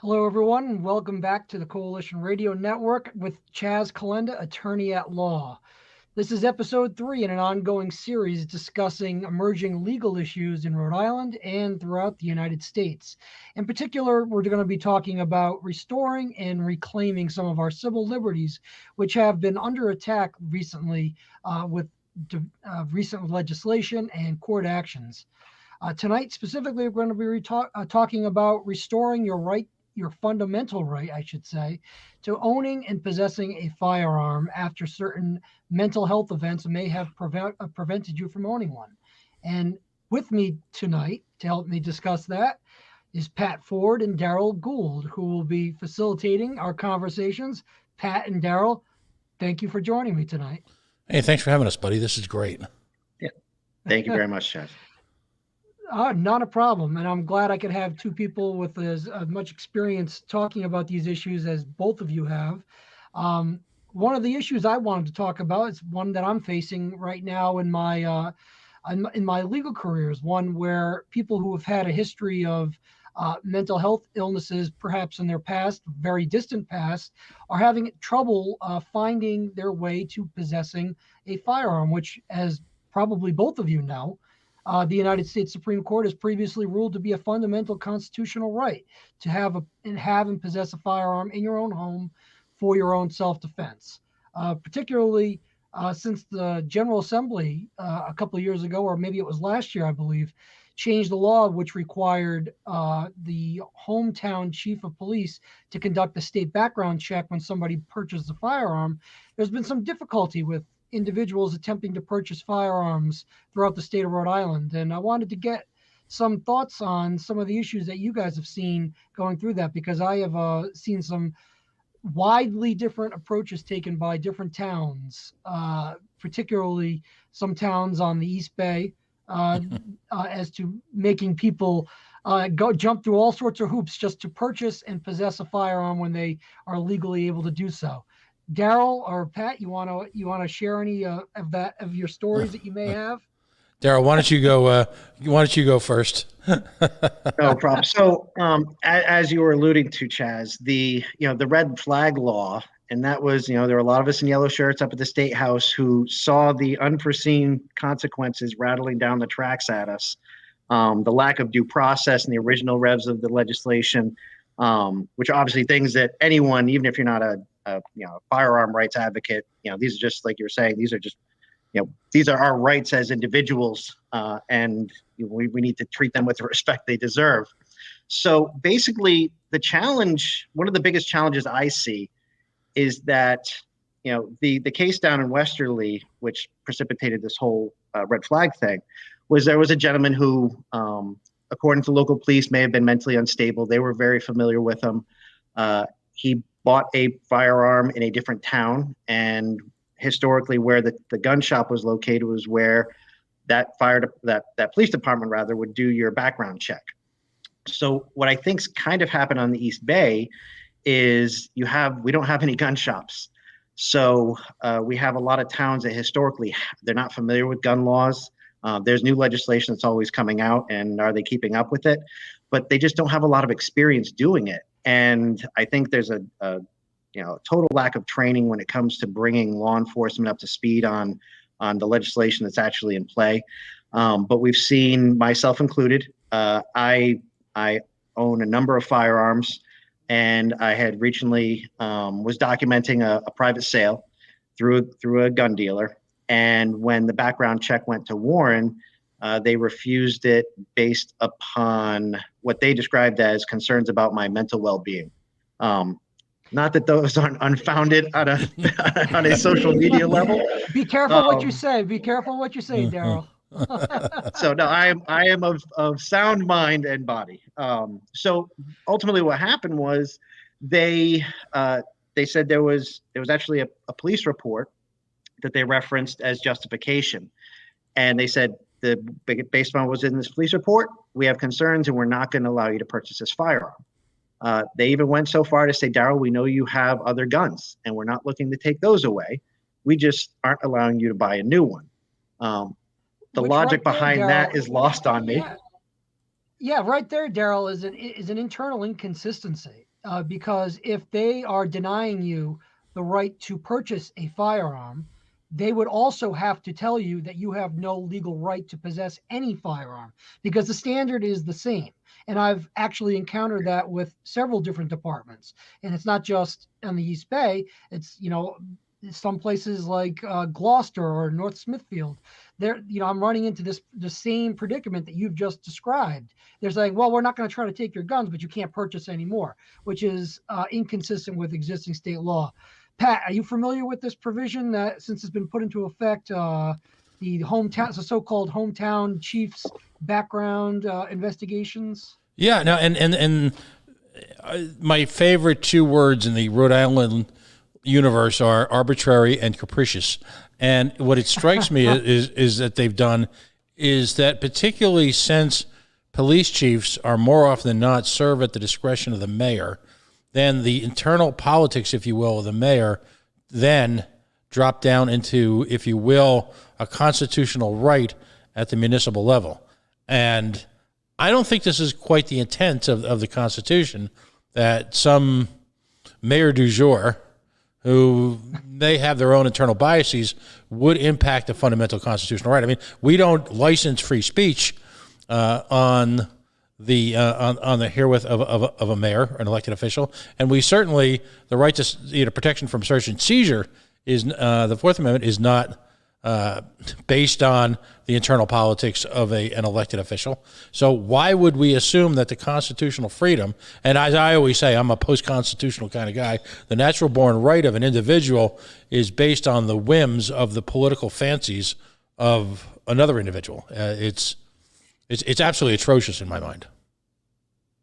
Hello, everyone, and welcome back to the Coalition Radio Network with Chaz Calenda, attorney at law. This is episode 3 in an ongoing series discussing emerging legal issues in Rhode Island and throughout the United States. In particular, we're going to be talking about restoring and reclaiming some of our civil liberties, which have been under attack recently with recent legislation and court actions. Tonight, specifically, we're going to be talking about restoring your fundamental right, I should say, to owning and possessing a firearm after certain mental health events may have prevented you from owning one. And with me tonight to help me discuss that is Pat Ford and Daryl Gould, who will be facilitating our conversations. Pat and Daryl, thank you for joining me tonight. Hey, thanks for having us, buddy. This is great. Yeah, thank you very much, Chaz. Not a problem. And I'm glad I could have two people with as much experience talking about these issues as both of you have. One of the issues I wanted to talk about is one that I'm facing right now in my legal career, is one where people who have had a history of mental health illnesses, perhaps in their past, very distant past, are having trouble finding their way to possessing a firearm, which, as probably both of you know, the United States Supreme Court has previously ruled to be a fundamental constitutional right to have and possess a firearm in your own home for your own self-defense. Particularly since the General Assembly a couple of years ago, or maybe it was last year, I believe, changed the law which required the hometown chief of police to conduct a state background check when somebody purchased a firearm. There's been some difficulty with individuals attempting to purchase firearms throughout the state of Rhode Island. And I wanted to get some thoughts on some of the issues that you guys have seen going through that, because I have seen some widely different approaches taken by different towns, particularly some towns on the East Bay, as to making people jump through all sorts of hoops just to purchase and possess a firearm when they are legally able to do so. Daryl or Pat, you want to share any of your stories that you may have? Daryl, why don't you go? Why don't you go first? No problem. So, as you were alluding to, Chaz, the red flag law, and that was, there were a lot of us in yellow shirts up at the State House who saw the unforeseen consequences rattling down the tracks at us, the lack of due process in the original revs of the legislation, which are obviously things that anyone, even if you're not a firearm rights advocate, these are just, like you were saying, these are just, these are our rights as individuals, and we need to treat them with the respect they deserve. So basically, the challenge, one of the biggest challenges I see, is that the case down in Westerly, which precipitated this whole red flag thing, was there was a gentleman who, according to local police, may have been mentally unstable. They were very familiar with him. He bought a firearm in a different town, and historically where the gun shop was located was where that police department rather would do your background check. So what I think's kind of happened on the East Bay is we don't have any gun shops. So we have a lot of towns that historically they're not familiar with gun laws. There's new legislation that's always coming out, and are they keeping up with it? But they just don't have a lot of experience doing it. And I think there's a total lack of training when it comes to bringing law enforcement up to speed on the legislation that's actually in play. But we've seen, myself included, I own a number of firearms, and I had recently was documenting a private sale through a gun dealer. And when the background check went to Warren, they refused it based upon what they described as concerns about my mental well-being. Not that those aren't unfounded on a social media level. Be careful what you say. Be careful what you say, Daryl. So no, I am of sound mind and body. So ultimately, what happened was they said there was actually a police report that they referenced as justification, and they said, based on what was in this police report, we have concerns and we're not going to allow you to purchase this firearm. They even went so far to say, Daryl, we know you have other guns and we're not looking to take those away. We just aren't allowing you to buy a new one. The logic behind that is lost on me. Yeah, right there, Daryl, is an internal inconsistency. because if they are denying you the right to purchase a firearm, they would also have to tell you that you have no legal right to possess any firearm, because the standard is the same. And I've actually encountered that with several different departments. And it's not just on the East Bay. It's, some places like Gloucester or North Smithfield. There, I'm running into the same predicament that you've just described. They're saying, well, we're not going to try to take your guns, but you can't purchase anymore, which is inconsistent with existing state law. Pat, are you familiar with this provision that, since it's been put into effect, the so-called hometown chiefs background investigations? Yeah, no, and my favorite two words in the Rhode Island universe are arbitrary and capricious. And what it strikes me is that they've done is that, particularly since police chiefs are more often than not serve at the discretion of the mayor, then the internal politics, if you will, of the mayor then drop down into, if you will, a constitutional right at the municipal level. And I don't think this is quite the intent of the Constitution, that some mayor du jour, who they have their own internal biases, would impact the fundamental constitutional right. I mean, we don't license free speech on the herewith of a mayor, an elected official, and we certainly, the right to protection from search and seizure is the Fourth Amendment is not based on the internal politics of an elected official. So why would we assume that the constitutional freedom, and as I always say, I'm a post-constitutional kind of guy, the natural born right of an individual is based on the whims of the political fancies of another individual? It's absolutely atrocious in my mind.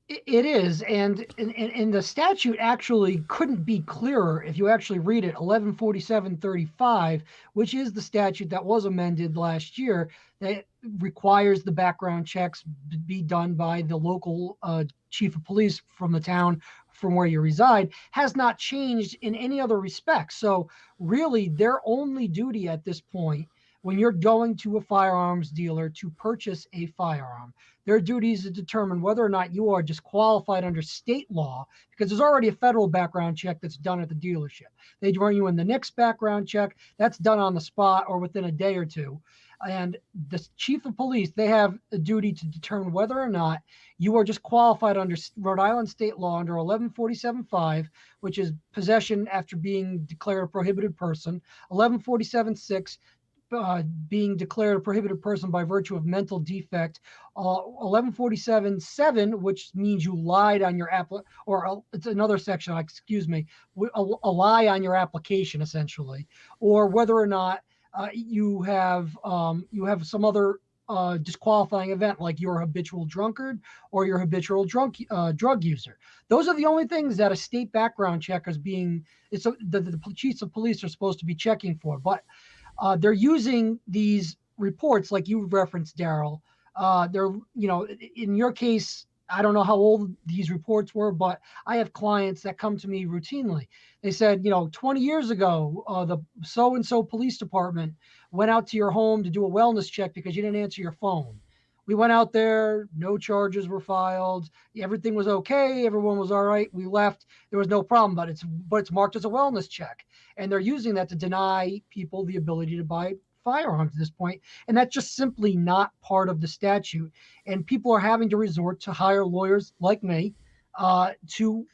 It is, and the statute actually couldn't be clearer if you actually read it. 1147-35, which is the statute that was amended last year, that requires the background checks be done by the local chief of police from the town from where you reside, has not changed in any other respect. So really, their only duty at this point, when you're going to a firearms dealer to purchase a firearm, their duty is to determine whether or not you are disqualified under state law, because there's already a federal background check that's done at the dealership. They run you in the next background check. That's done on the spot or within a day or two. And the chief of police, they have a duty to determine whether or not you are disqualified under Rhode Island state law under 1147-5, which is possession after being declared a prohibited person, 1147-6, being declared a prohibited person by virtue of mental defect, 1147-7, which means you lied on your it's another section, excuse me, a lie on your application essentially, or whether or not you have some other disqualifying event, like you're a habitual drunkard or you're a habitual drug user. Those are the only things that a state background check is the chiefs of police are supposed to be checking for. But they're using these reports, like you referenced, Daryl. They're, in your case, I don't know how old these reports were, but I have clients that come to me routinely. They said, 20 years ago, the so-and-so police department went out to your home to do a wellness check because you didn't answer your phone. We went out there, no charges were filed, everything was okay, everyone was all right. We left, there was no problem, but it's marked as a wellness check. And they're using that to deny people the ability to buy firearms at this point. And that's just simply not part of the statute. And people are having to resort to hire lawyers like me to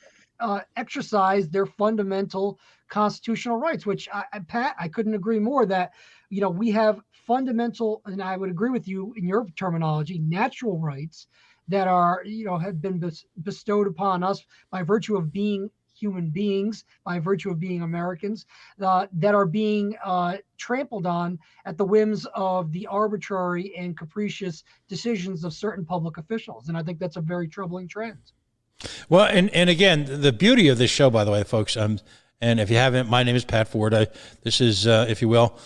exercise their fundamental constitutional rights, which Pat, I couldn't agree more that, we have fundamental, and I would agree with you in your terminology, natural rights that are, have been bestowed upon us by virtue of being human beings, by virtue of being Americans, that are being trampled on at the whims of the arbitrary and capricious decisions of certain public officials. And I think that's a very troubling trend. Well, and again, the beauty of this show, by the way, folks, and if you haven't, my name is Pat Ford. This is, if you will,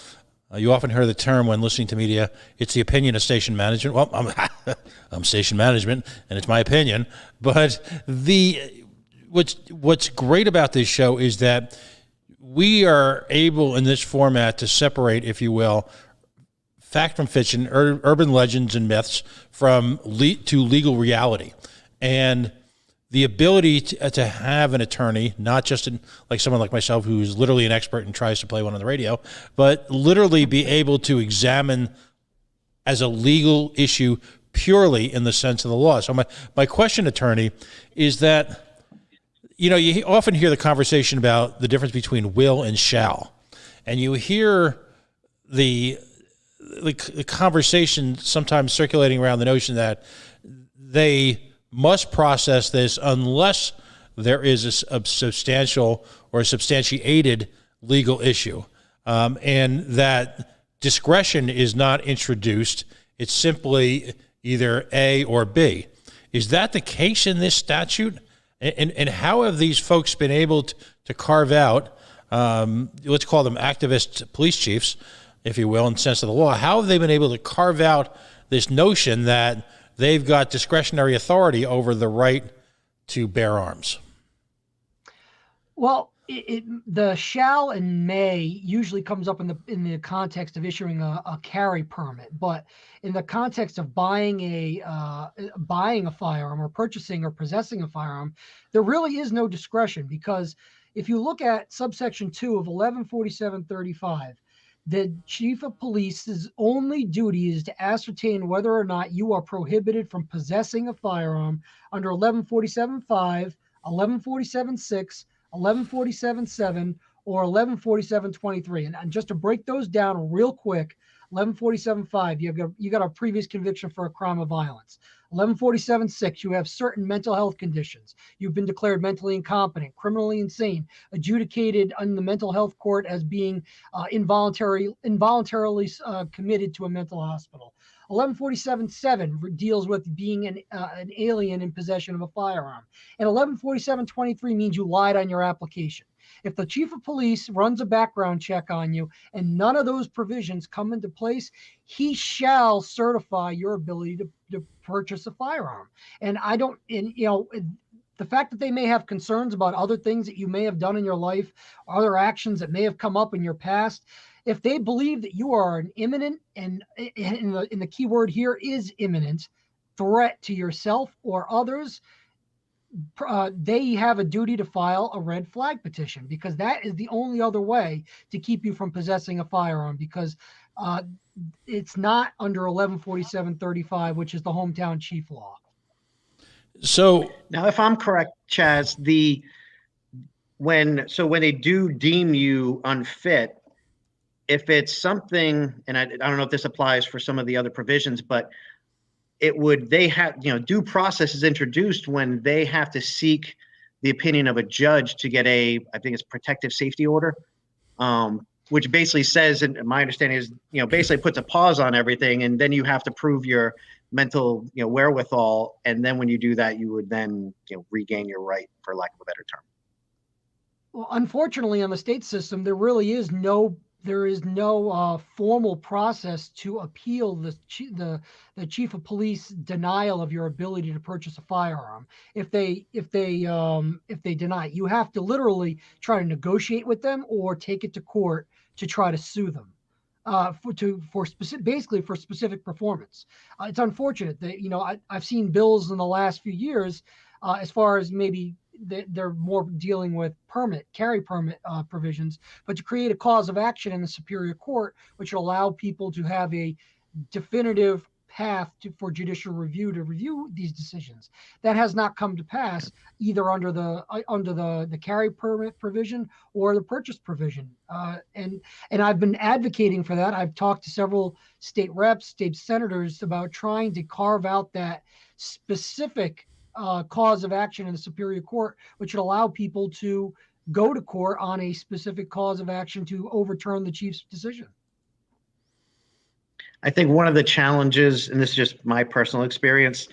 you often hear the term when listening to media, it's the opinion of station management. Well, I'm station management, and it's my opinion. But what's great about this show is that we are able in this format to separate, if you will, fact from fiction, urban legends and myths to legal reality. And the ability to have an attorney, not just like someone like myself who's literally an expert and tries to play one on the radio, but literally be able to examine as a legal issue purely in the sense of the law. So my question, attorney, is that, you often hear the conversation about the difference between will and shall. And you hear the conversation sometimes circulating around the notion that they must process this unless there is a substantial or substantiated legal issue, and that discretion is not introduced. It's simply either A or B. Is that the case in this statute? And how have these folks been able to carve out, let's call them activist police chiefs, if you will, in the sense of the law, how have they been able to carve out this notion that they've got discretionary authority over the right to bear arms? Well, the shall and may usually comes up in the context of issuing a carry permit, but in the context of buying a firearm or purchasing or possessing a firearm, there really is no discretion, because if you look at subsection 2 of 1147.35, the chief of police's only duty is to ascertain whether or not you are prohibited from possessing a firearm under 1147.5, 1147.6, 1147.7, or 1147.23. And just to break those down real quick, 1147.5, you got a previous conviction for a crime of violence. 1147.6, you have certain mental health conditions. You've been declared mentally incompetent, criminally insane, adjudicated in the mental health court as being involuntarily committed to a mental hospital. 1147.7 deals with being an alien in possession of a firearm. And 1147.23 means you lied on your application. If the chief of police runs a background check on you and none of those provisions come into place, he shall certify your ability to purchase a firearm. And the fact that they may have concerns about other things that you may have done in your life, other actions that may have come up in your past, if they believe that you are an imminent, and in the key word here is imminent, threat to yourself or others, they have a duty to file a red flag petition, because that is the only other way to keep you from possessing a firearm, because it's not under 1147.35, which is the hometown chief law. So now, if I'm correct, Chaz, when they do deem you unfit, if it's something, and I don't know if this applies for some of the other provisions, but due process is introduced when they have to seek the opinion of a judge to get I think it's protective safety order, which basically says, and my understanding is, basically puts a pause on everything, and then you have to prove your mental, wherewithal, and then when you do that, you would then, regain your right, for lack of a better term. Well, unfortunately, on the state system, there is no formal process to appeal the chief of police denial of your ability to purchase a firearm. If they deny it, you have to literally try to negotiate with them or take it to court to try to sue them for specific performance. It's unfortunate that I've seen bills in the last few years as far as maybe they're more dealing with carry permit provisions, but to create a cause of action in the Superior Court, which will allow people to have a definitive path for judicial review to review these decisions. That has not come to pass either under the carry permit provision or the purchase provision. And I've been advocating for that. I've talked to several state reps, state senators about trying to carve out that specific cause of action in the Superior Court, which would allow people to go to court on a specific cause of action to overturn the chief's decision. I think one of the challenges, and this is just my personal experience,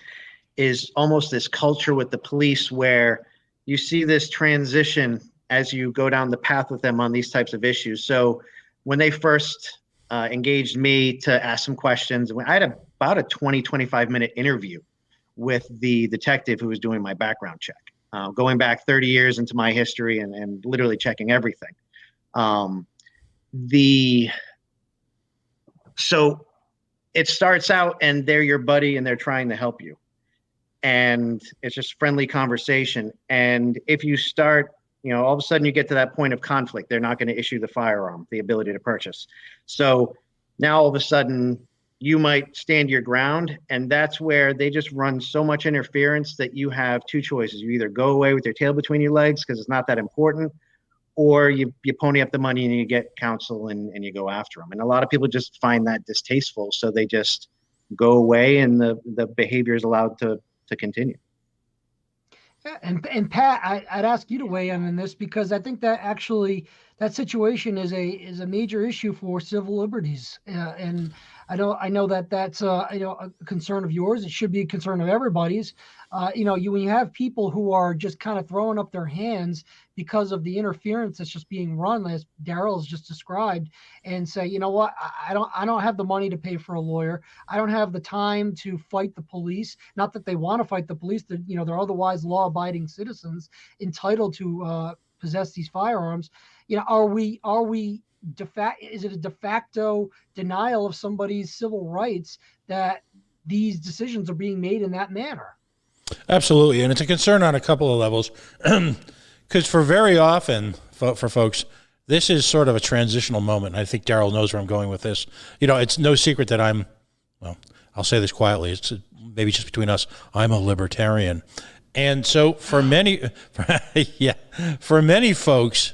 is almost this culture with the police where you see this transition as you go down the path with them on these types of issues. So when they first engaged me to ask some questions, I had about a 25 minute interview with the detective who was doing my background check, going back 30 years into my history and literally checking everything. So it starts out and they're your buddy and they're trying to help you. and it's just friendly conversation. And if you start, all of a sudden you get to that point of conflict, they're not going to issue the firearm, the ability to purchase. So now all of a sudden you might stand your ground, and that's where they just run so much interference that you have two choices. You either go away with your tail between your legs because it's not that important, or you pony up the money and you get counsel and you go after them. And a lot of people just find that distasteful, so they just go away, and the behavior is allowed to continue. Yeah, and Pat, I'd ask you to weigh in on this, because I think that actually that situation is a major issue for civil liberties, and I know that that's a concern of yours. It should be a concern of everybody's. When you have people who are just kind of throwing up their hands because of the interference that's just being run, as Daryl has just described, and say, you know what, I don't have the money to pay for a lawyer. I don't have the time to fight the police. Not that they want to fight the police. They're otherwise law-abiding citizens entitled to possess these firearms. Are we is it a de facto denial of somebody's civil rights that these decisions are being made in that manner? Absolutely, and it's a concern on a couple of levels, because for very often for folks, this is sort of a transitional moment. I think Daryl knows where I'm going with this. It's no secret that I'll say this quietly, it's maybe just between us, I'm a libertarian. And so for many folks,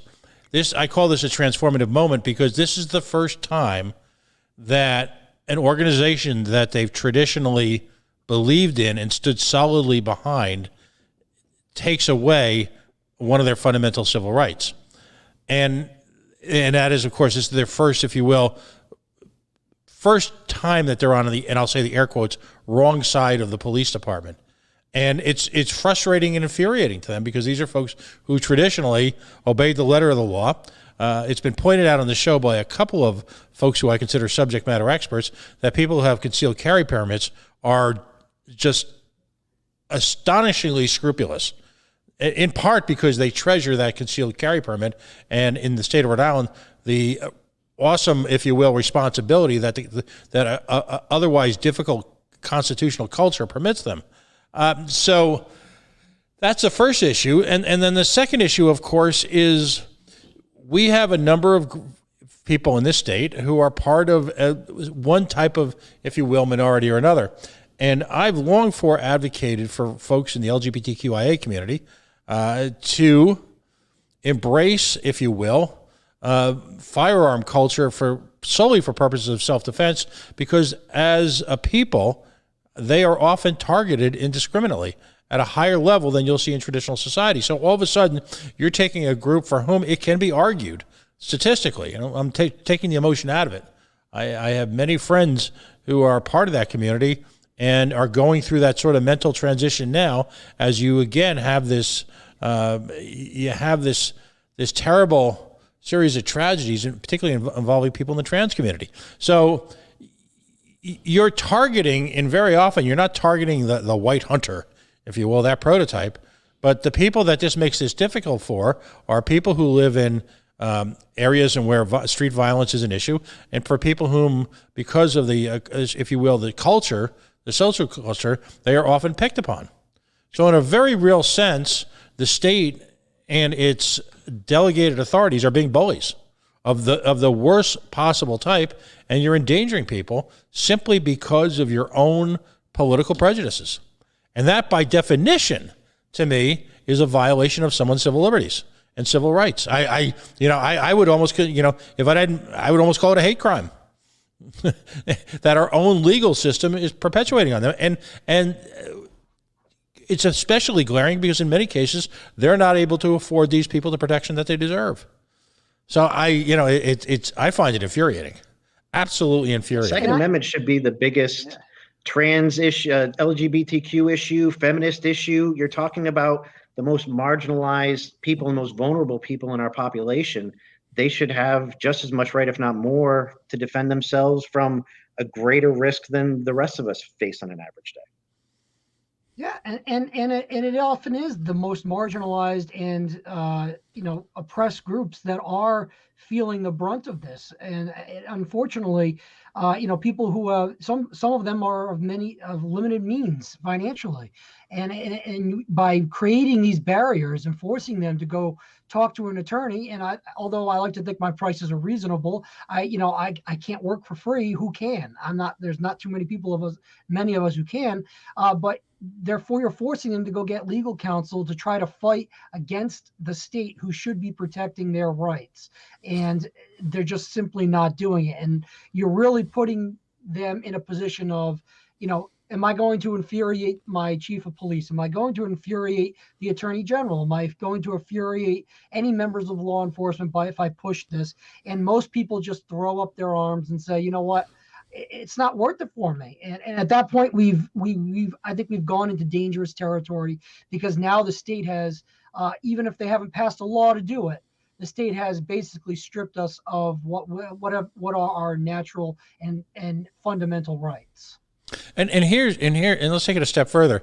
I call this a transformative moment, because this is the first time that an organization that they've traditionally believed in and stood solidly behind takes away one of their fundamental civil rights. And that is, of course, this is their first, if you will, first time that they're on and I'll say the air quotes, wrong side of the police department. And it's frustrating and infuriating to them, because these are folks who traditionally obeyed the letter of the law. It's been pointed out on the show by a couple of folks who I consider subject matter experts that people who have concealed carry permits are just astonishingly scrupulous, in part because they treasure that concealed carry permit, and in the state of Rhode Island, the awesome, if you will, responsibility that a otherwise difficult constitutional culture permits them. So that's the first issue. And then the second issue, of course, is we have a number of people in this state who are part of one type of, if you will, minority or another. And I've long advocated for folks in the LGBTQIA community to embrace, if you will, firearm culture solely for purposes of self-defense, because as a people, they are often targeted indiscriminately at a higher level than you'll see in traditional society. So all of a sudden, you're taking a group for whom it can be argued statistically. I'm taking the emotion out of it. I have many friends who are part of that community and are going through that sort of mental transition now, as you again have this this terrible series of tragedies, and particularly involving people in the trans community. So you're targeting, and very often you're not targeting the white hunter, if you will, that prototype, but the people that this makes this difficult for are people who live in areas and where street violence is an issue, and for people whom, because of the, if you will, the culture, the social culture, they are often picked upon. So in a very real sense, the state and its delegated authorities are being bullies of the worst possible type, and you're endangering people simply because of your own political prejudices. And that, by definition, to me, is a violation of someone's civil liberties and civil rights. I would almost, if I didn't, I would almost call it a hate crime that our own legal system is perpetuating on them. And it's especially glaring because in many cases, they're not able to afford these people the protection that they deserve. So I find it infuriating, absolutely infuriating. Second Amendment should be the biggest trans issue, LGBTQ issue, feminist issue. You're talking about the most marginalized people and most vulnerable people in our population. They should have just as much right, if not more, to defend themselves from a greater risk than the rest of us face on an average day. Yeah, and it often is the most marginalized and oppressed groups that are feeling the brunt of this. And unfortunately, people who some of them are of limited means financially, and by creating these barriers and forcing them to go talk to an attorney. And although I like to think my prices are reasonable, I can't work for free. Who can? I'm not. There's not too many of us who can. But therefore, you're forcing them to go get legal counsel to try to fight against the state who should be protecting their rights. And they're just simply not doing it. And you're really putting them in a position of, am I going to infuriate my chief of police? Am I going to infuriate the attorney general? Am I going to infuriate any members of law enforcement if I push this? And most people just throw up their arms and say, you know what? It's not worth it for me. And at that point, I think we've gone into dangerous territory, because now the state has, even if they haven't passed a law to do it, the state has basically stripped us of what are our natural and fundamental rights. And let's take it a step further.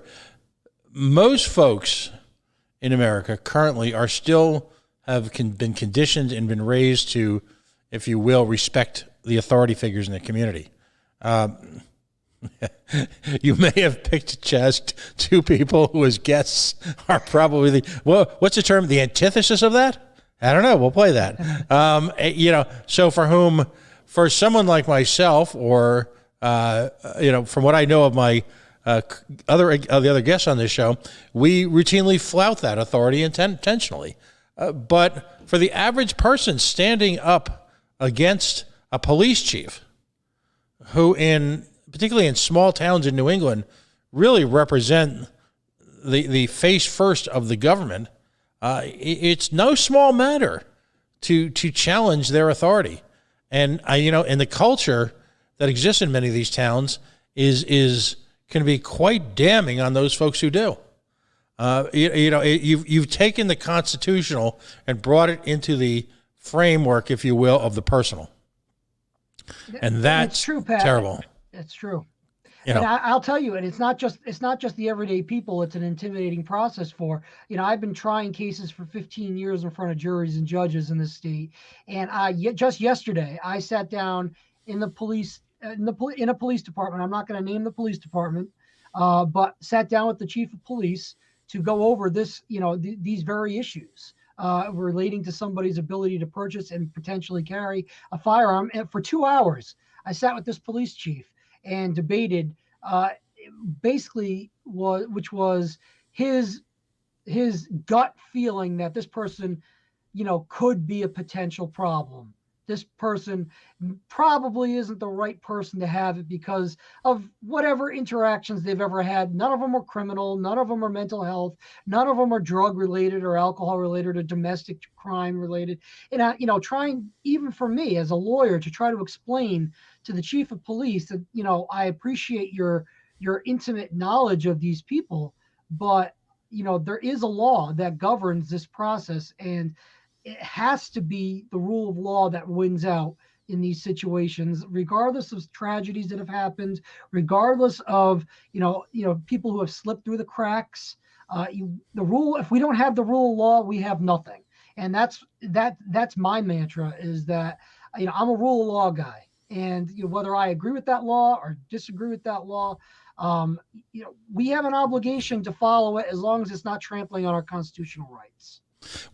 Most folks in America currently are still been conditioned and been raised to, if you will, respect the authority figures in the community. You may have picked just two people who, as guests, are probably what's the term? The antithesis of that? I don't know. We'll play that. So for someone like myself, or from what I know of my the other guests on this show, we routinely flout that authority intentionally. But for the average person standing up against a police chief, who particularly in small towns in New England, really represent the face first of the government, it's no small matter to challenge their authority. And and the culture that exists in many of these towns can be quite damning on those folks who do. You've taken the constitutional and brought it into the framework, if you will, of the personal. And that's it's true, Pat. Terrible. It's true. And I'll tell you, and it's not just the everyday people. It's an intimidating process for, I've been trying cases for 15 years in front of juries and judges in this state. And just yesterday, I sat down in a police department. I'm not going to name the police department, but sat down with the chief of police to go over this, these very issues relating to somebody's ability to purchase and potentially carry a firearm. And for 2 hours, I sat with this police chief and debated which was his gut feeling that this person, could be a potential problem. This person probably isn't the right person to have it because of whatever interactions they've ever had. None of them are criminal. None of them are mental health. None of them are drug related or alcohol related or domestic crime related. And, trying, even for me as a lawyer, to try to explain to the chief of police that, I appreciate your intimate knowledge of these people, but, there is a law that governs this process, and it has to be the rule of law that wins out in these situations, regardless of tragedies that have happened, regardless of, people who have slipped through the cracks. If we don't have the rule of law, we have nothing. And that's my mantra, is that, I'm a rule of law guy. And whether I agree with that law or disagree with that law, we have an obligation to follow it as long as it's not trampling on our constitutional rights.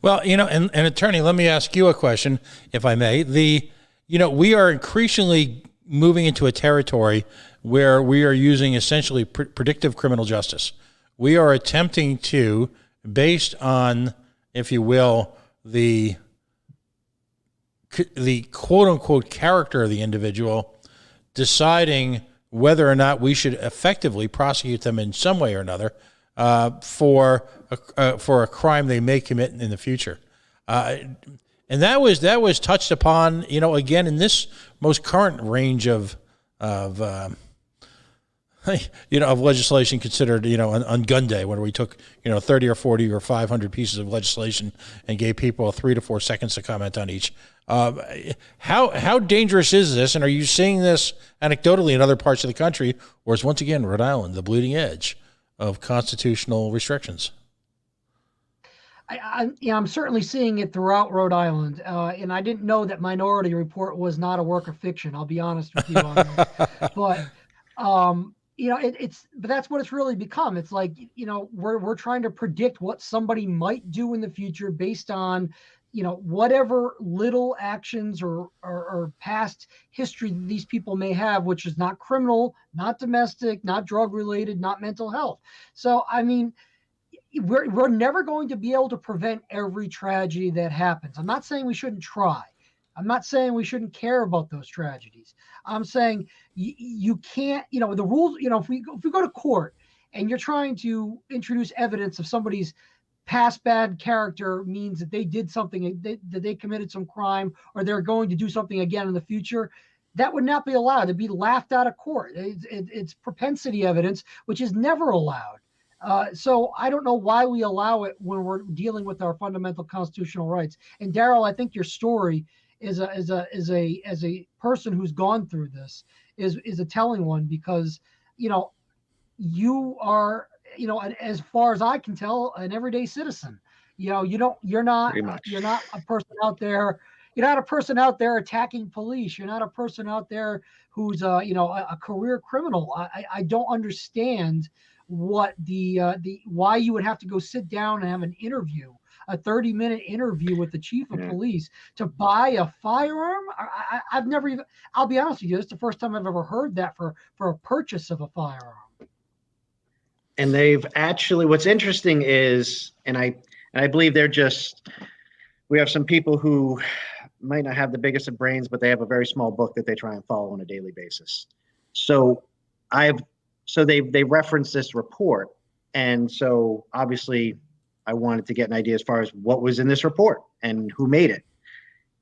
Well, and attorney, let me ask you a question, if I may. We are increasingly moving into a territory where we are using essentially predictive criminal justice. We are attempting to, based on, if you will, the quote unquote character of the individual, deciding whether or not we should effectively prosecute them in some way or another for a crime they may commit in the future. And that was touched upon, again, in this most current range of legislation considered, on Gun Day, when we took, 30 or 40 or 500 pieces of legislation and gave people 3 to 4 seconds to comment on each. How dangerous is this? And are you seeing this anecdotally in other parts of the country, or is once again Rhode Island the bleeding edge of constitutional restrictions. I'm certainly seeing it throughout Rhode Island, and I didn't know that Minority Report was not a work of fiction. I'll be honest with you on this, but but that's what it's really become. It's like, we're trying to predict what somebody might do in the future based on, whatever little actions or past history that these people may have, which is not criminal, not domestic, not drug related, not mental health. So, I mean, we're never going to be able to prevent every tragedy that happens. I'm not saying we shouldn't try. I'm not saying we shouldn't care about those tragedies. I'm saying you can't, the rules, if we go to court and you're trying to introduce evidence of somebody's past bad character means that they did something, that they committed some crime, or they're going to do something again in the future, that would not be allowed. It'd be laughed out of court. It's propensity evidence, which is never allowed. So I don't know why we allow it when we're dealing with our fundamental constitutional rights. And Daryl, I think your story as a person who's gone through this is a telling one, because you are, as far as I can tell, an everyday citizen. You're not a person out there. You're not a person out there attacking police. You're not a person out there who's a career criminal. I don't understand what why you would have to go sit down and have an interview, a 30-minute interview with the chief of police to buy a firearm. I've never even, I'll be honest with you, it's the first time I've ever heard that for a purchase of a firearm. And they've actually, what's interesting is, and I believe we have some people who might not have the biggest of brains, but they have a very small book that they try and follow on a daily basis. So they referenced this report. And so obviously I wanted to get an idea as far as what was in this report and who made it.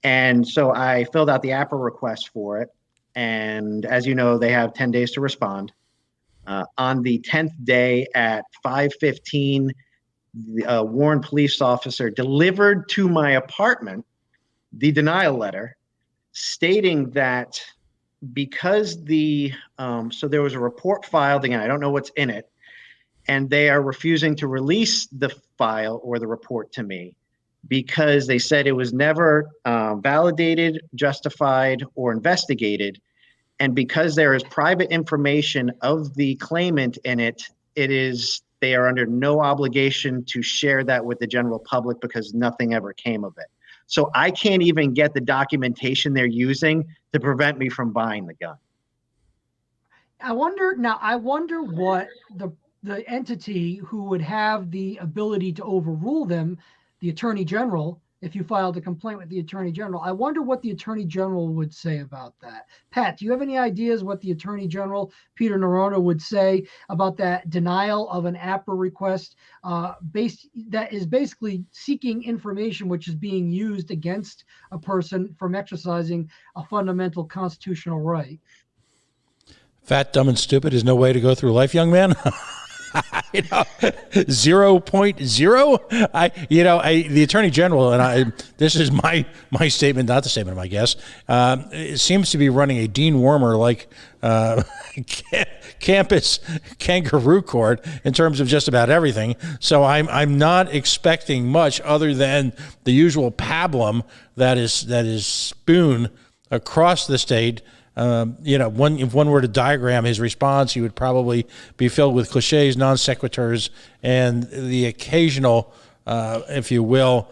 And so I filled out the APRA request for it. And as you know, they have 10 days to respond. On the 10th day at 5:15, the Warren police officer delivered to my apartment the denial letter stating that because so there was a report filed, again, I don't know what's in it, and they are refusing to release the file or the report to me because they said it was never validated, justified, or investigated. And because there is private information of the claimant in it, they are under no obligation to share that with the general public because nothing ever came of it. So I can't even get the documentation they're using to prevent me from buying the gun. I wonder what the entity who would have the ability to overrule them, the Attorney General, if you filed a complaint with the Attorney General, I wonder what the Attorney General would say about that. Pat, do you have any ideas what the Attorney General, Peter Noronha, would say about that denial of an APRA request that is basically seeking information which is being used against a person from exercising a fundamental constitutional right? Fat, dumb, and stupid is no way to go through life, young man. 0.0. The Attorney General, and this is my statement, not the statement of my guest, it seems to be running a Dean Wormer like campus kangaroo court in terms of just about everything. So I'm not expecting much other than the usual pablum that is spewed across the state. If one were to diagram his response, he would probably be filled with cliches, non sequiturs, and the occasional, if you will,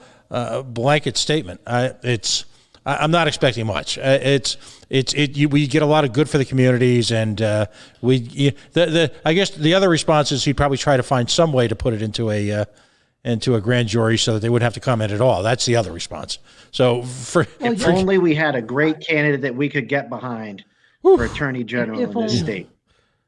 blanket statement. I'm not expecting much. We get a lot of good for the communities, and I guess the other response is he'd probably try to find some way to put it into a grand jury so that they wouldn't have to comment at all. That's the other response. So if only we had a great candidate that we could get behind for Attorney General in this state.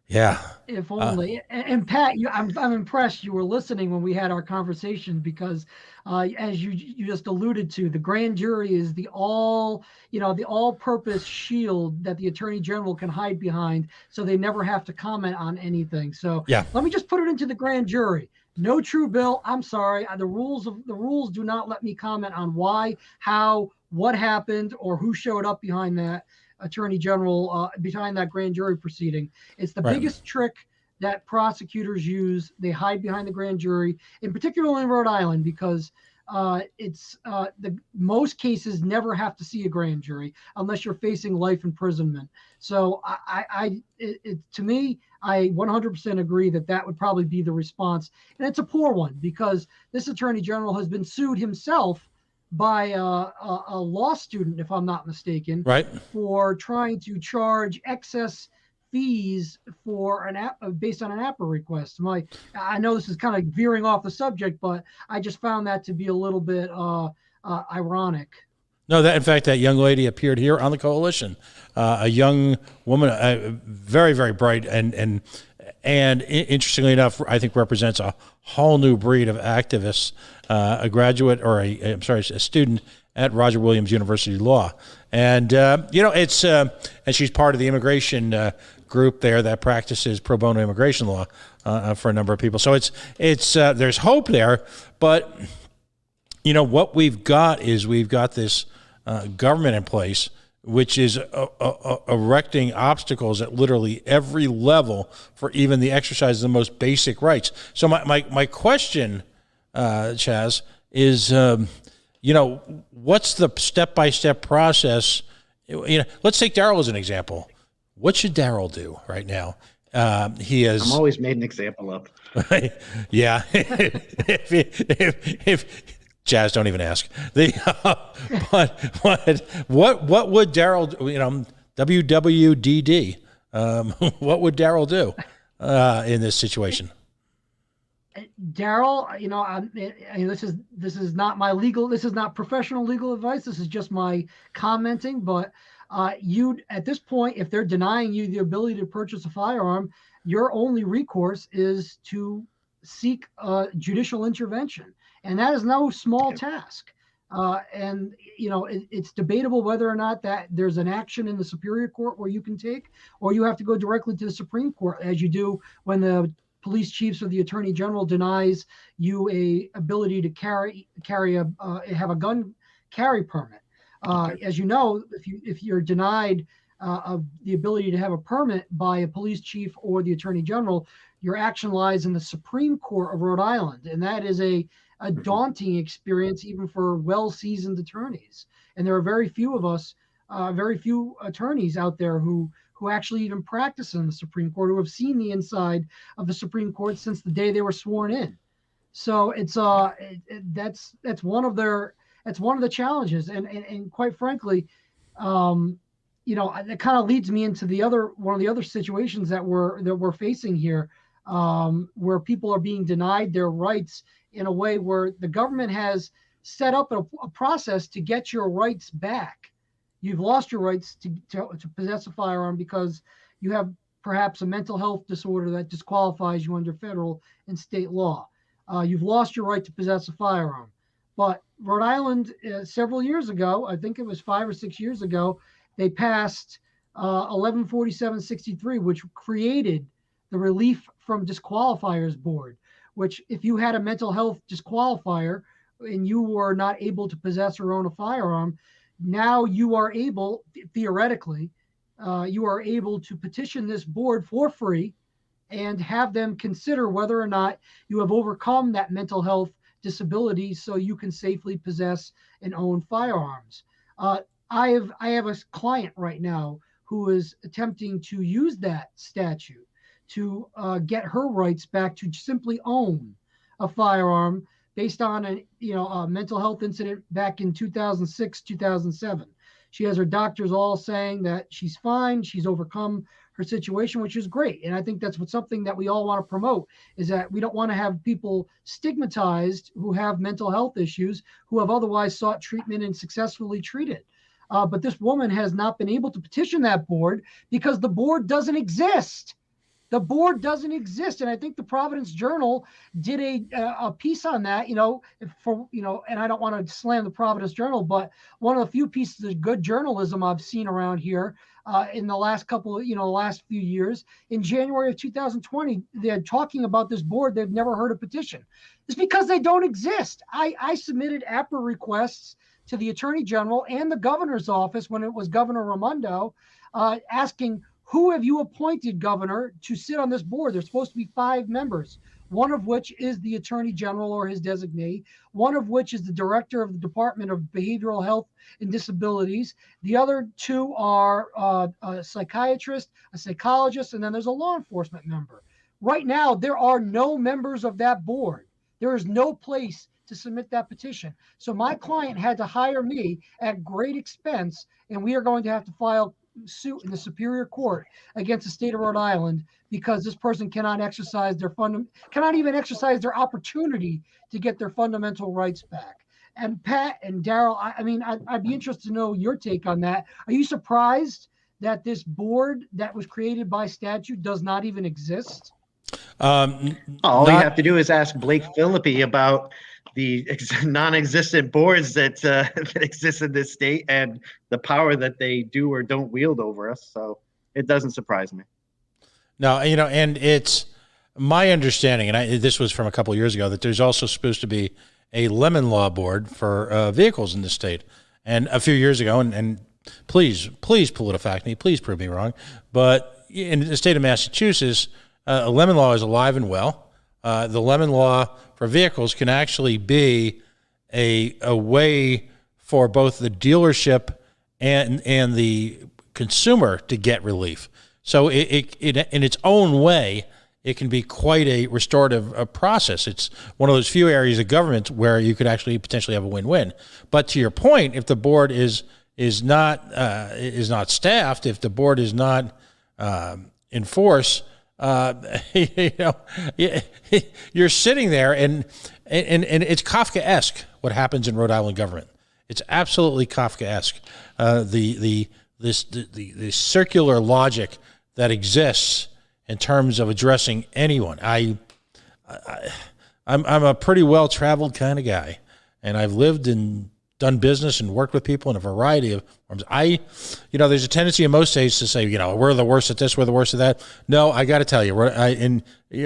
Yeah. If only. And Pat, I'm impressed you were listening when we had our conversation, because as you just alluded to, the grand jury is the all-purpose shield that the Attorney General can hide behind, so they never have to comment on anything. So let me just put it into the grand jury. No true bill. I'm sorry. The rules do not let me comment on why, how, what happened, or who showed up behind that Attorney General, behind that grand jury proceeding. It's the biggest trick that prosecutors use. They hide behind the grand jury, in particular in Rhode Island, because the most cases never have to see a grand jury unless you're facing life imprisonment. So to me, I 100% agree that would probably be the response. And it's a poor one, because this attorney general has been sued himself by a law student, if I'm not mistaken, right, for trying to charge excess fees for based on an APA request. I know this is kind of veering off the subject, but I just found that to be a little bit ironic. No, in fact, that young lady appeared here on the coalition, a young woman, very, very bright, and interestingly enough, I think represents a whole new breed of activists, a graduate, or a student at Roger Williams University Law. And, it's, and she's part of the immigration group there that practices pro bono immigration law for a number of people. So it's there's hope there, but what we've got this government in place which is erecting obstacles at literally every level for even the exercise of the most basic rights. So my question, Chaz, is what's the step-by-step process? Let's take Daryl as an example. What should Daryl do right now? He is. I'm always made an example of. Yeah. if Chaz, don't even ask. But what would Daryl do? WWDD. What would Daryl do in this situation? Daryl, this is not my legal. This is not professional legal advice. This is just my commenting. But at this point, if they're denying you the ability to purchase a firearm, your only recourse is to seek judicial intervention, and that is no small task. And it's debatable whether or not that there's an action in the Superior Court where you can take, or you have to go directly to the Supreme Court, as you do when the police chiefs or the Attorney General denies you a ability to have a gun carry permit. As you know, if you're denied the ability to have a permit by a police chief or the Attorney General, your action lies in the Supreme Court of Rhode Island, and that is a daunting experience even for well-seasoned attorneys. And there are very few of us, very few attorneys out there who actually even practice in the Supreme Court, who have seen the inside of the Supreme Court since the day they were sworn in. So it's that's one of the challenges, and quite frankly, that kind of leads me into one of the other situations that we're facing here, where people are being denied their rights in a way where the government has set up a process to get your rights back. You've lost your rights to possess a firearm because you have perhaps a mental health disorder that disqualifies you under federal and state law. You've lost your right to possess a firearm. But Rhode Island, several years ago, I think it was 5 or 6 years ago, they passed 1147-63, which created the Relief from Disqualifiers Board, which if you had a mental health disqualifier and you were not able to possess or own a firearm, now you are able, theoretically, you are able to petition this board for free and have them consider whether or not you have overcome that mental health disability so you can safely possess and own firearms. I have a client right now who is attempting to use that statute to get her rights back to simply own a firearm based on a mental health incident back in 2006, 2007. She has her doctors all saying that she's fine, she's overcome her situation, which is great. And I think that's something that we all want to promote, is that we don't want to have people stigmatized who have mental health issues, who have otherwise sought treatment and successfully treated. But this woman has not been able to petition that board because the board doesn't exist. The board doesn't exist, and I think the Providence Journal did a piece on that. And I don't want to slam the Providence Journal, but one of the few pieces of good journalism I've seen around here in the last last few years. In January of 2020, they're talking about this board. They've never heard a petition. It's because they don't exist. I submitted APA requests to the Attorney General and the governor's office when it was Governor Raimondo, asking Who have you appointed, Governor, to sit on this board? There's supposed to be 5 members, one of which is the Attorney General or his designee, one of which is the Director of the Department of Behavioral Health and Disabilities. The other 2 are a psychiatrist, a psychologist, and then there's a law enforcement member. Right now, there are no members of that board. There is no place to submit that petition. So my client had to hire me at great expense, and we are going to have to file suit in the Superior Court against the state of Rhode Island because this person cannot even exercise their opportunity to get their fundamental rights back. And Pat and Daryl, I'd be interested to know your take on that. Are you surprised that this board that was created by statute does not even exist? All you have to do is ask Blake Philippi about the non-existent boards that exist in this state and the power that they do or don't wield over us. So it doesn't surprise me. No, and it's my understanding, and this was from a couple of years ago, that there's also supposed to be a lemon law board for vehicles in the state. And a few years ago, and please PolitiFact me, please prove me wrong, but in the state of Massachusetts, a lemon law is alive and well. The lemon law for vehicles can actually be a way for both the dealership and the consumer to get relief. So it in its own way, it can be quite a restorative process. It's one of those few areas of government where you could actually potentially have a win-win. But to your point, if the board is not staffed, if the board is not in force, you're sitting there and it's Kafkaesque what happens in Rhode Island government. It's absolutely Kafkaesque. The circular logic that exists in terms of addressing anyone. I'm a pretty well-traveled kind of guy, and I've lived and done business and worked with people in a variety of forms. There's a tendency in most states to say, we're the worst at this, we're the worst at that. No, I got to tell you,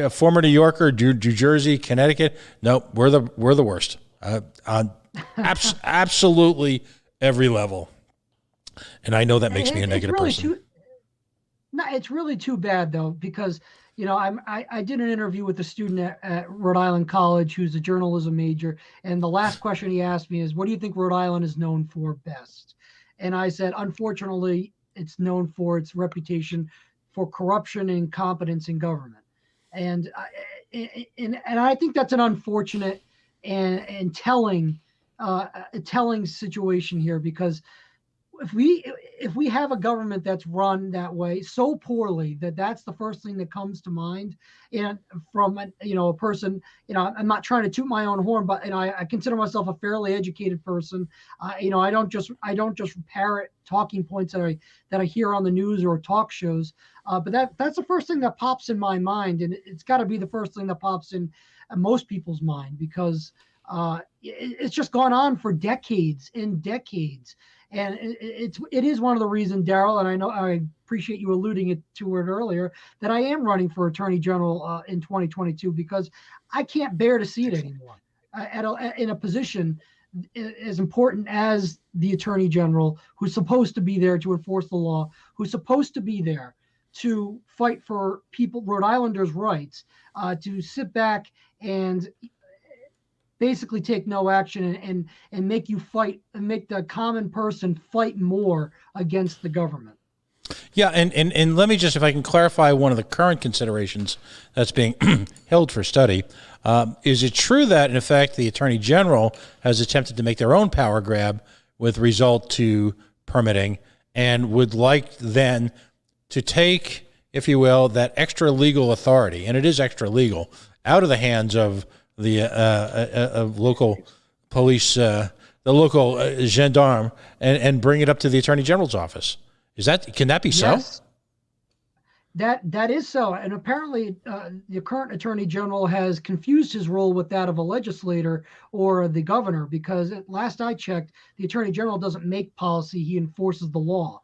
former New Yorker, New Jersey, Connecticut, no, we're the worst on absolutely every level. And I know that makes me a negative person. It's really too bad though, because I did an interview with a student at Rhode Island College who's a journalism major, and the last question he asked me is, what do you think Rhode Island is known for best? And I said, unfortunately, it's known for its reputation for corruption and incompetence in government. And I think that's an unfortunate and telling situation here, because if we have a government that's run that way so poorly that's the first thing that comes to mind. And from a person, I'm not trying to toot my own horn, but I consider myself a fairly educated person. I don't just parrot talking points that I hear on the news or talk shows. But that's the first thing that pops in my mind, and it's got to be the first thing that pops in most people's mind, because it's just gone on for decades and decades. And it is one of the reasons, Daryl, and I know I appreciate you alluding to it earlier, that I am running for Attorney General in 2022, because I can't bear to see it anymore in a position as important as the Attorney General, who's supposed to be there to enforce the law, who's supposed to be there to fight for Rhode Islanders' rights, to sit back and basically take no action and make you fight and make the common person fight more against the government. Yeah, and let me just, if I can clarify one of the current considerations that's being held for study. Is it true that, in effect, the Attorney General has attempted to make their own power grab with result to permitting, and would like then to take, if you will, that extra legal authority, and it is extra legal, out of the hands of the local police, the local gendarme, and bring it up to the Attorney General's office? Can that be so? Yes, that is so. And apparently the current Attorney General has confused his role with that of a legislator or the governor, because last I checked, the Attorney General doesn't make policy, he enforces the law.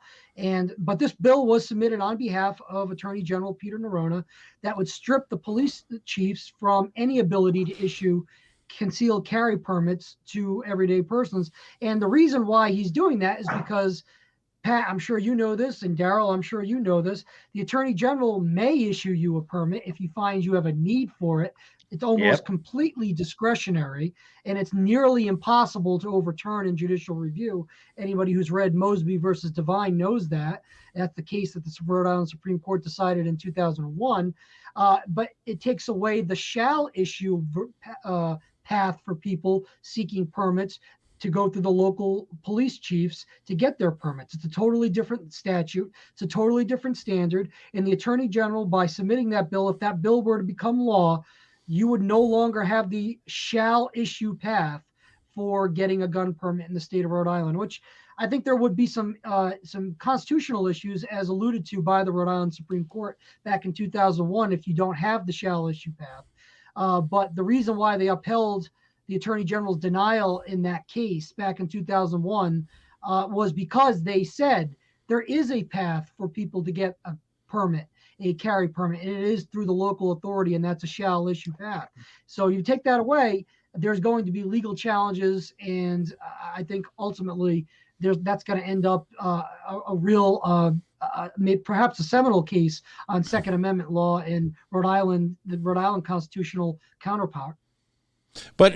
But this bill was submitted on behalf of Attorney General Peter Nerona that would strip the police chiefs from any ability to issue concealed carry permits to everyday persons. And the reason why he's doing that is because Pat, I'm sure you know this, and Daryl, I'm sure you know this. The Attorney General may issue you a permit if he finds you have a need for it. It's almost completely discretionary, and it's nearly impossible to overturn in judicial review. Anybody who's read Mosby versus Devine knows that. That's the case that the Rhode Island Supreme Court decided in 2001. But it takes away the shall issue path for people seeking permits to go through the local police chiefs to get their permits. It's a totally different statute. It's a totally different standard. And the Attorney General, by submitting that bill, if that bill were to become law, you would no longer have the shall issue path for getting a gun permit in the state of Rhode Island, which I think there would be some constitutional issues, as alluded to by the Rhode Island Supreme Court back in 2001, if you don't have the shall issue path. But the reason why they upheld the Attorney General's denial in that case back in 2001 was because they said there is a path for people to get a permit, a carry permit, and it is through the local authority, and that's a shall issue path. So you take that away, there's going to be legal challenges, and I think ultimately that's going to end up a real, perhaps a seminal case on Second Amendment law in Rhode Island, the Rhode Island constitutional counterpart. But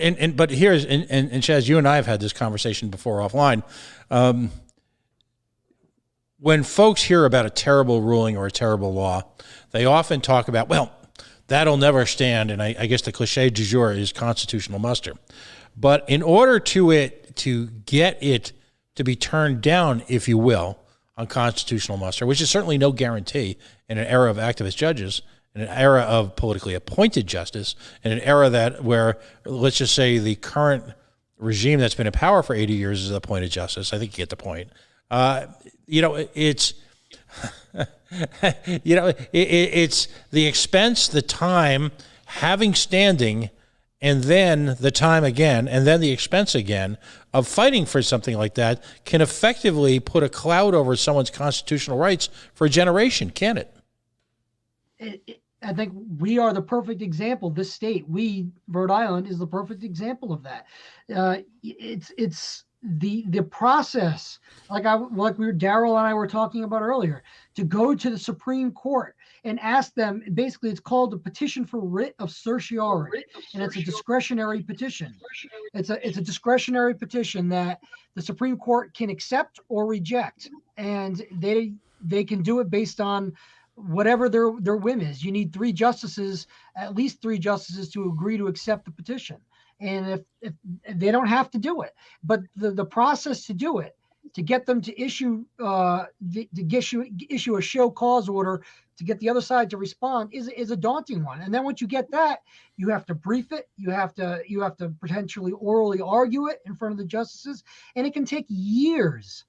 here's and Chaz, you and I have had this conversation before offline. When folks hear about a terrible ruling or a terrible law, they often talk about, well, that'll never stand, and I guess the cliche du jour is constitutional muster. But in order to get it to be turned down, if you will, on constitutional muster, which is certainly no guarantee in an era of activist judges, in an era of politically appointed justice, in an era where, let's just say, the current regime that's been in power for 80 years is appointed justice. I think you get the point. It's it's the expense, the time, having standing, and then the time again, and then the expense again of fighting for something like that can effectively put a cloud over someone's constitutional rights for a generation, can't it? I think we are the perfect example. This state, Rhode Island, is the perfect example of that. It's the process, Daryl and I were talking about earlier, to go to the Supreme Court and ask them. Basically, it's called a petition for writ of certiorari, and it's a discretionary petition. It's a discretionary petition that the Supreme Court can accept or reject, and they can do it based on whatever their whim is. You need at least three justices to agree to accept the petition. And if they don't have to do it, but the process to do it, to get them to issue a show cause order to get the other side to respond is a daunting one. And then once you get that, you have to brief it. You have to potentially orally argue it in front of the justices, and it can take years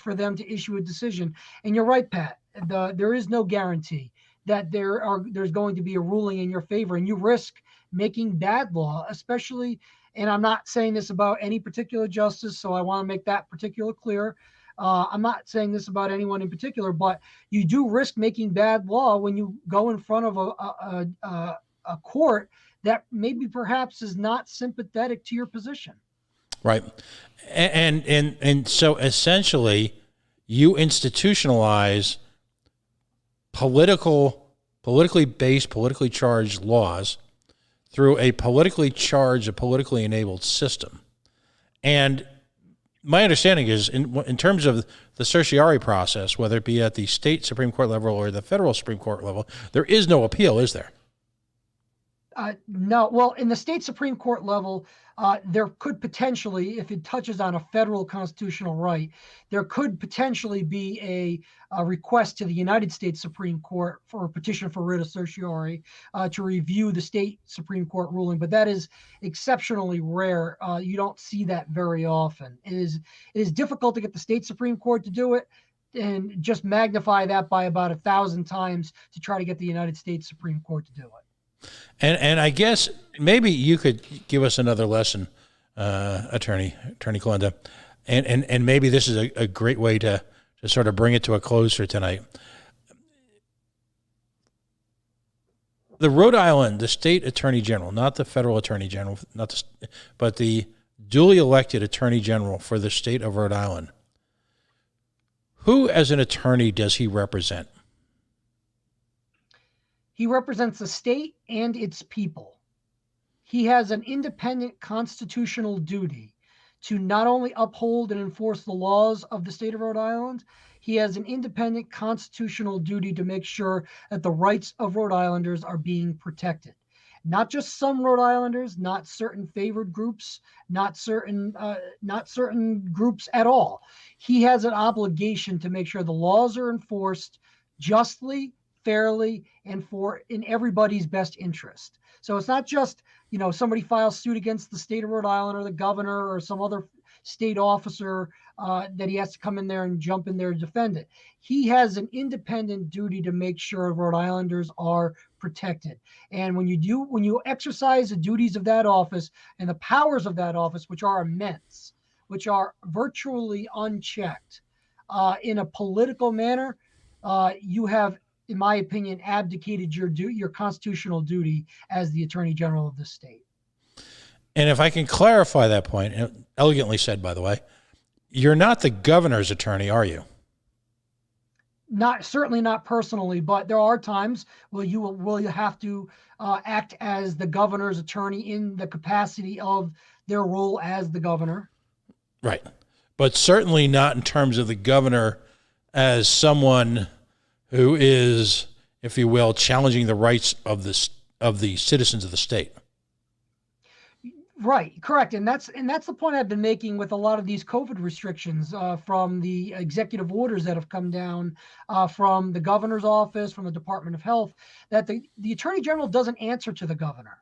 for them to issue a decision. And you're right, Pat. There is no guarantee that there's going to be a ruling in your favor, and you risk making bad law, especially, and I'm not saying this about any particular justice, so I want to make that particular clear. I'm not saying this about anyone in particular, but you do risk making bad law when you go in front of a court that maybe perhaps is not sympathetic to your position. Right. And so essentially you institutionalize politically based, politically charged laws through a politically charged, a politically enabled system. And my understanding is, in terms of the certiorari process, whether it be at the state Supreme Court level or the federal Supreme Court level, there is no appeal, is there? No. Well, in the state Supreme Court level, there could potentially, if it touches on a federal constitutional right, there could potentially be a request to the United States Supreme Court for a petition for writ of certiorari to review the state Supreme Court ruling. But that is exceptionally rare. You don't see that very often. It is difficult to get the state Supreme Court to do it, and just magnify that by about 1,000 times to try to get the United States Supreme Court to do it. And I guess maybe you could give us another lesson, Attorney Calenda, and maybe this is a great way to sort of bring it to a close for tonight. The Rhode Island, the state attorney general, not the federal attorney general, but the duly elected attorney general for the state of Rhode Island, Who, as an attorney, does he represent? He represents the state and its people. He has an independent constitutional duty to not only uphold and enforce the laws of the state of Rhode Island, he has an independent constitutional duty to make sure that the rights of Rhode Islanders are being protected. Not just some Rhode Islanders, not certain favored groups, not certain groups at all. He has an obligation to make sure the laws are enforced justly, fairly, and in everybody's best interest. So it's not just, somebody files suit against the state of Rhode Island or the governor or some other state officer that he has to come in there and jump in there and defend it. He has an independent duty to make sure Rhode Islanders are protected. And when you exercise the duties of that office and the powers of that office, which are immense, which are virtually unchecked, in a political manner, you have, in my opinion, abdicated your constitutional duty as the Attorney General of the state. And if I can clarify that point, elegantly said, by the way, you're not the governor's attorney, are you? Certainly not personally, but there are times where you will have to act as the governor's attorney in the capacity of their role as the governor. Right. But certainly not in terms of the governor as someone who is, if you will, challenging the rights of the citizens of the state. Right, correct, and that's the point I've been making with a lot of these COVID restrictions from the executive orders that have come down from the governor's office, from the Department of Health, that the Attorney General doesn't answer to the governor.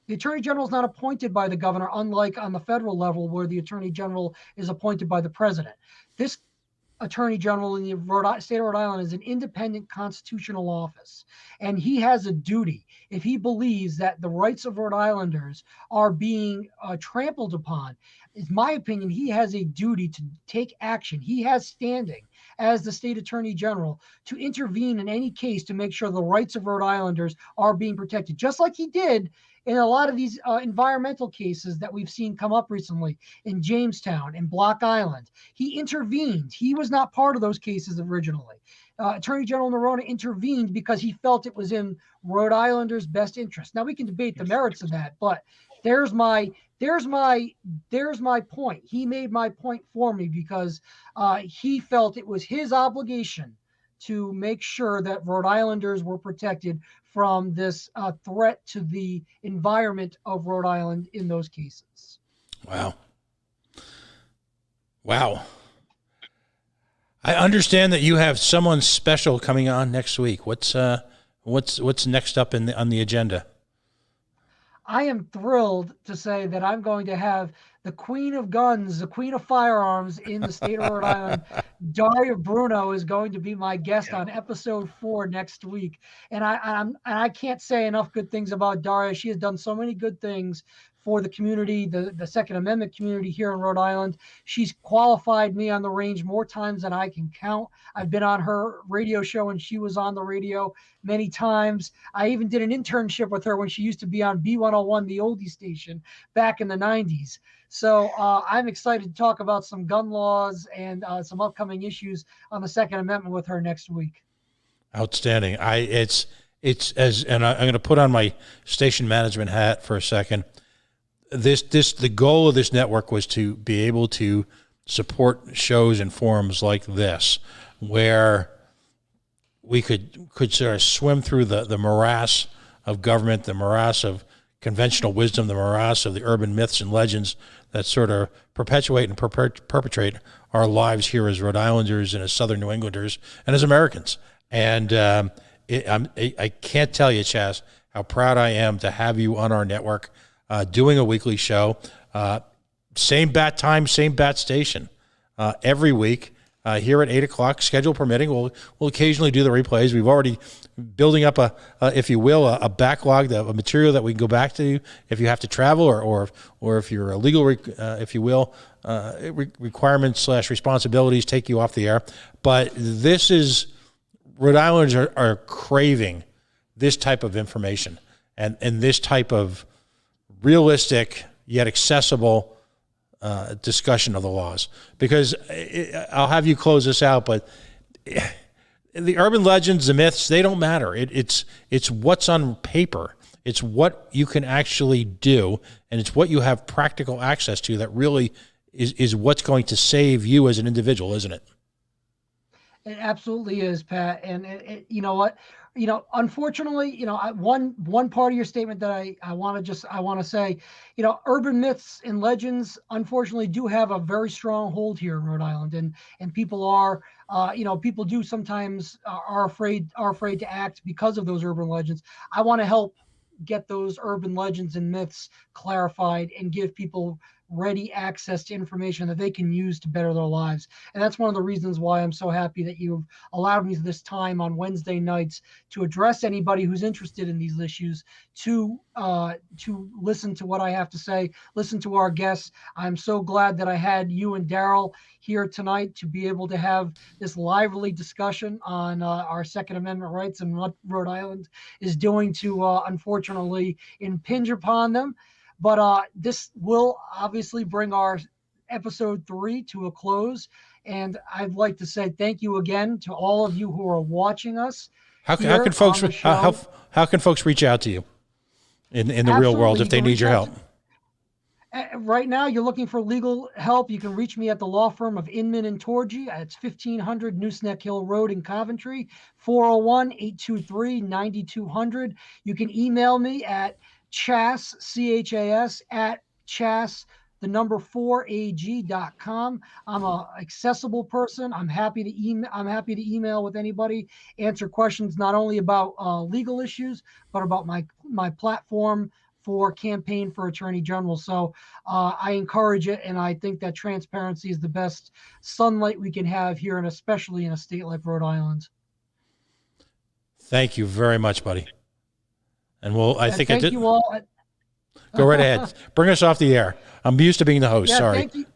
The Attorney General is not appointed by the governor, unlike on the federal level where the Attorney General is appointed by the president. This Attorney General in the state of Rhode Island is an independent constitutional office, and he has a duty. If he believes that the rights of Rhode Islanders are being trampled upon, in my opinion, he has a duty to take action. He has standing as the state Attorney General to intervene in any case to make sure the rights of Rhode Islanders are being protected, just like he did in a lot of these environmental cases that we've seen come up recently in Jamestown and Block Island. He intervened. He was not part of those cases originally. Attorney General Nerona intervened because he felt it was in Rhode Islanders' best interest. Now we can debate the merits of that, but there's my point. He made my point for me because he felt it was his obligation to make sure that Rhode Islanders were protected from this threat to the environment of Rhode Island in those cases. Wow. I understand that you have someone special coming on next week. What's next up on the agenda? I am thrilled to say that I'm going to have the queen of guns, the queen of firearms in the state of Rhode Island. Daria Bruno is going to be my guest on episode 4 next week. And I can't say enough good things about Daria. She has done so many good things for the community, the Second Amendment community here in Rhode Island. She's qualified me on the range more times than I can count. I've been on her radio show and she was on the radio many times. I even did an internship with her when she used to be on B101, the oldie station, back in the 90s. So I'm excited to talk about some gun laws and some upcoming issues on the Second Amendment with her next week. Outstanding. I'm going to put on my station management hat for a second. The goal of this network was to be able to support shows and forums like this, where we could sort of swim through the morass of government, the morass of conventional wisdom, the morass of the urban myths and legends that sort of perpetuate and perpetrate our lives here as Rhode Islanders and as Southern New Englanders and as Americans. And I can't tell you, Chaz, how proud I am to have you on our network. Doing a weekly show, same bat time, same bat station, every week here at 8 o'clock, schedule permitting. We'll occasionally do the replays. We've already building up if you will, a backlog of material that we can go back to if you have to travel or if your legal, if you will, requirements / responsibilities take you off the air. But this is, Rhode Islanders are craving this type of information and this type of realistic yet accessible discussion of the laws. Because I'll have you close this out, but the urban legends, the myths, they don't matter. It's what's on paper. It's what you can actually do, and it's what you have practical access to that really is what's going to save you as an individual, isn't it? It absolutely is, Pat. And you know what? Unfortunately, one part of your statement that I want to say, urban myths and legends, unfortunately, do have a very strong hold here in Rhode Island, and people are, people do sometimes are afraid to act because of those urban legends. I want to help get those urban legends and myths clarified and give people ready access to information that they can use to better their lives. And that's one of the reasons why I'm so happy that you've allowed me this time on Wednesday nights to address anybody who's interested in these issues, to listen to what I have to say, listen to our guests. I'm so glad that I had you and Daryl here tonight to be able to have this lively discussion on our Second Amendment rights and what Rhode Island is doing to unfortunately impinge upon them. But this will obviously bring our episode 3 to a close. And I'd like to say thank you again to all of you who are watching us. How can folks reach out to you in the real world if they need your help? Right now, you're looking for legal help. You can reach me at the law firm of Inman and Torgy. It's 1500 Nooseneck Hill Road in Coventry, 401-823-9200. You can email me at Chas, CHAS, at Chas, the number 4ag.com. I'm a accessible person. I'm happy to email with anybody, answer questions not only about legal issues, but about my platform for campaign for Attorney General. So I encourage it, and I think that transparency is the best sunlight we can have here, and especially in a state like Rhode Island. Thank you very much, buddy. And thank you all. Go right ahead. Bring us off the air. I'm used to being the host. Sorry. Thank you.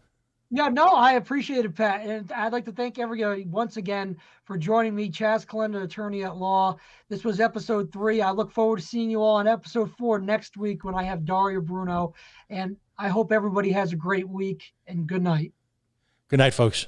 Yeah, no, I appreciate it, Pat. And I'd like to thank everybody once again for joining me, Chas Calenda, attorney at law. This was episode 3. I look forward to seeing you all on episode 4 next week when I have Daria Bruno. And I hope everybody has a great week, and good night. Good night, folks.